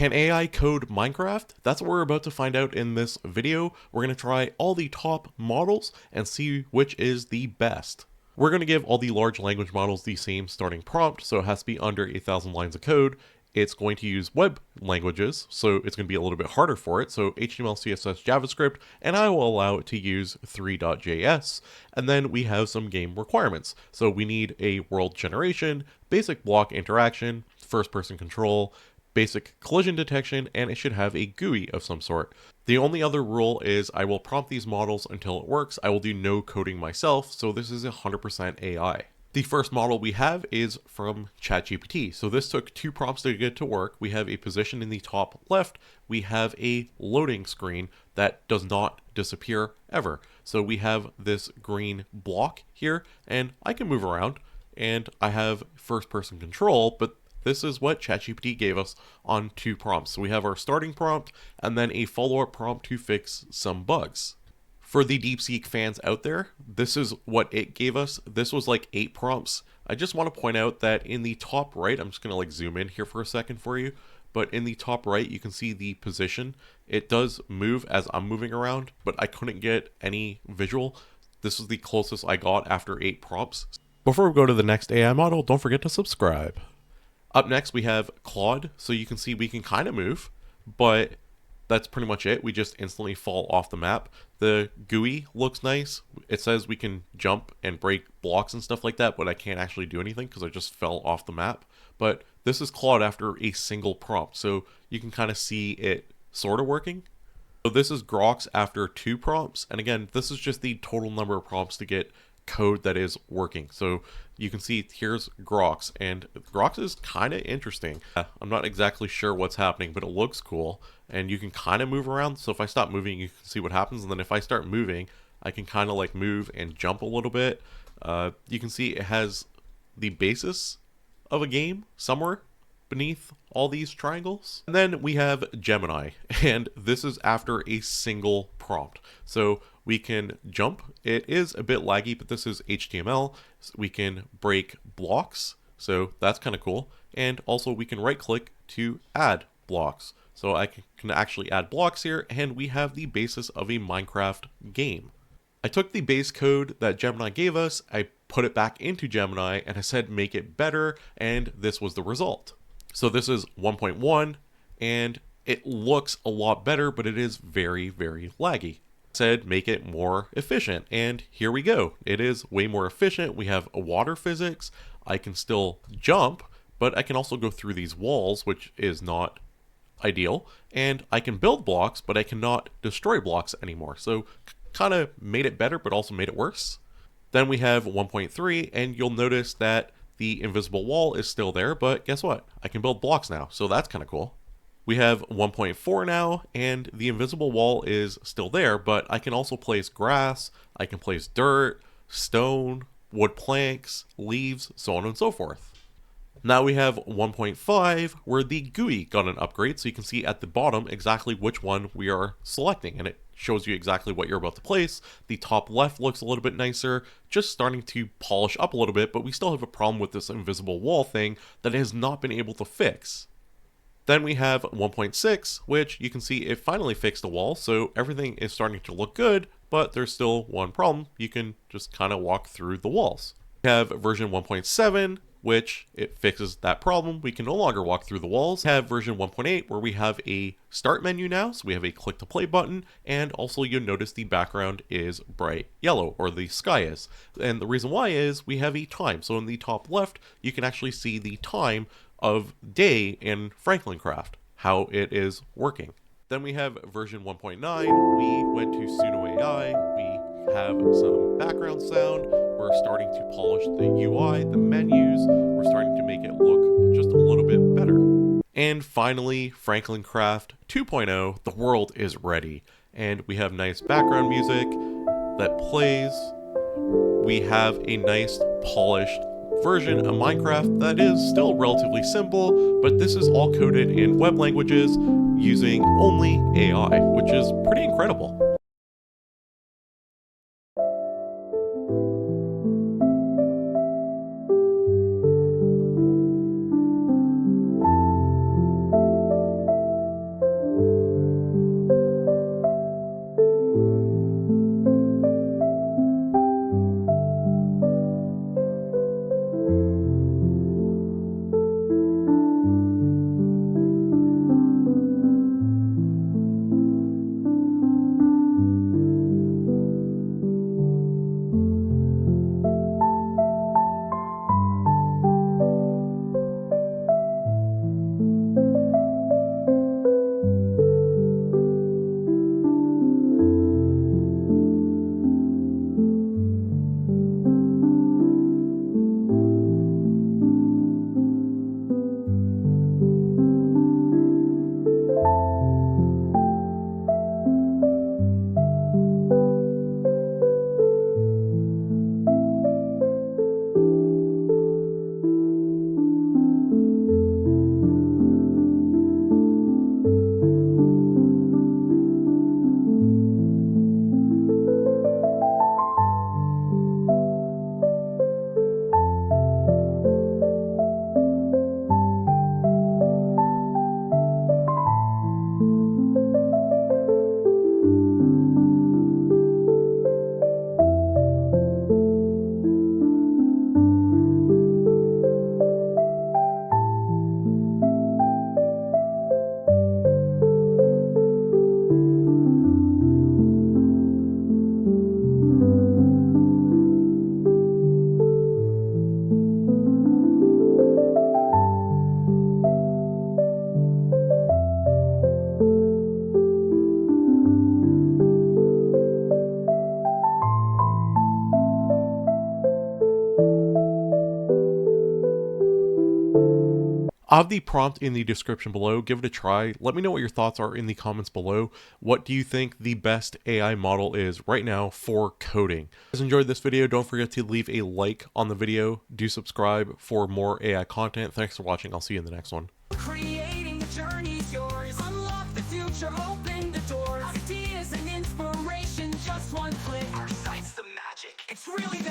Can AI code Minecraft? That's what we're about to find out in this video. We're going to try all the top models and see which is the best. We're going to give all the large language models the same starting prompt, so it has to be under 1,000 lines of code. It's going to use web languages, so it's going to be a little bit harder for it. So HTML, CSS, JavaScript, and I will allow it to use 3.js. And then we have some game requirements. So we need a world generation, basic block interaction, first-person control, basic collision detection, and it should have a GUI of some sort. The only other rule is I will prompt these models until it works. I will do no coding myself, so this is 100% AI. The first model we have is from ChatGPT. So this took 2 prompts to get to work. We have a position in the top left. We have a loading screen that does not disappear ever. So we have this green block here, and I can move around, and I have first-person control, but this is what ChatGPT gave us on 2 prompts. So we have our starting prompt and then a follow-up prompt to fix some bugs. For the Deepseek fans out there, this is what it gave us. This was like 8 prompts. I just want to point out that in the top right, I'm just going to like zoom in here for a second for you, but in the top right, you can see the position. It does move as I'm moving around, but I couldn't get any visual. This is the closest I got after 8 prompts. Before we go to the next AI model, don't forget to subscribe. Up next, we have Claude. So you can see we can kind of move, but that's pretty much it. We just instantly fall off the map. The GUI looks nice. It says we can jump and break blocks and stuff like that, but I can't actually do anything because I just fell off the map. But this is Claude after a single prompt, so you can kind of see it sort of working. So this is Grok's after 2 prompts, and again, this is just the total number of prompts to get code that is working. So you can see here's Grok's, and Grok's is kind of interesting. I'm not exactly sure what's happening, but it looks cool, and you can kind of move around. So if I stop moving, you can see what happens, and then if I start moving, I can kind of like move and jump a little bit. You can see it has the basis of a game somewhere beneath all these triangles. And then we have Gemini, and this is after a single prompt. So we can jump. It is a bit laggy, but this is HTML. So we can break blocks, so that's kind of cool. And also we can right click to add blocks. So I can actually add blocks here, and we have the basis of a Minecraft game. I took the base code that Gemini gave us, I put it back into Gemini, and I said make it better, and this was the result. So this is 1.1, and it looks a lot better, but it is very, very laggy. Said make it more efficient, and here we go. It is way more efficient. We have a water physics. I can still jump, but I can also go through these walls, which is not ideal. And I can build blocks, but I cannot destroy blocks anymore. So kind of made it better, but also made it worse. Then we have 1.3, and you'll notice that the invisible wall is still there, but guess what? I can build blocks now, so that's kind of cool. We have 1.4 now, and the invisible wall is still there, but I can also place grass, I can place dirt, stone, wood planks, leaves, so on and so forth. Now we have 1.5, where the GUI got an upgrade, so you can see at the bottom exactly which one we are selecting, and it shows you exactly what you're about to place. The top left looks a little bit nicer, just starting to polish up a little bit, but we still have a problem with this invisible wall thing that it has not been able to fix. Then we have 1.6, which you can see it finally fixed the wall, so everything is starting to look good, but there's still one problem. You can just kind of walk through the walls. We have version 1.7, which it fixes that problem. We can no longer walk through the walls. We have version 1.8, where we have a start menu now, so we have a click to play button, and also you'll notice the background is bright yellow, or the sky is. And the reason why is we have a time. So in the top left, you can actually see the time of day in FranklinCraft, how it is working. Then we have version 1.9, we went to Suno AI, we have some background sound, we're starting to polish the UI, the menus, we're starting to make it look just a little bit better. And finally, FranklinCraft 2.0, the world is ready. And we have nice background music that plays. We have a nice polished version of Minecraft that is still relatively simple, but this is all coded in web languages using only AI, which is pretty incredible. I'll have the prompt in the description below. Give it a try. Let me know what your thoughts are in the comments below. What do you think the best AI model is right now for coding? If you guys enjoyed this video, don't forget to leave a like on the video. Do subscribe for more AI content. Thanks for watching. I'll see you in the next one. Creating the journey's yours. Unlock the future, open the doors. Ideas and inspiration, just one click. Our site's the magic. It's really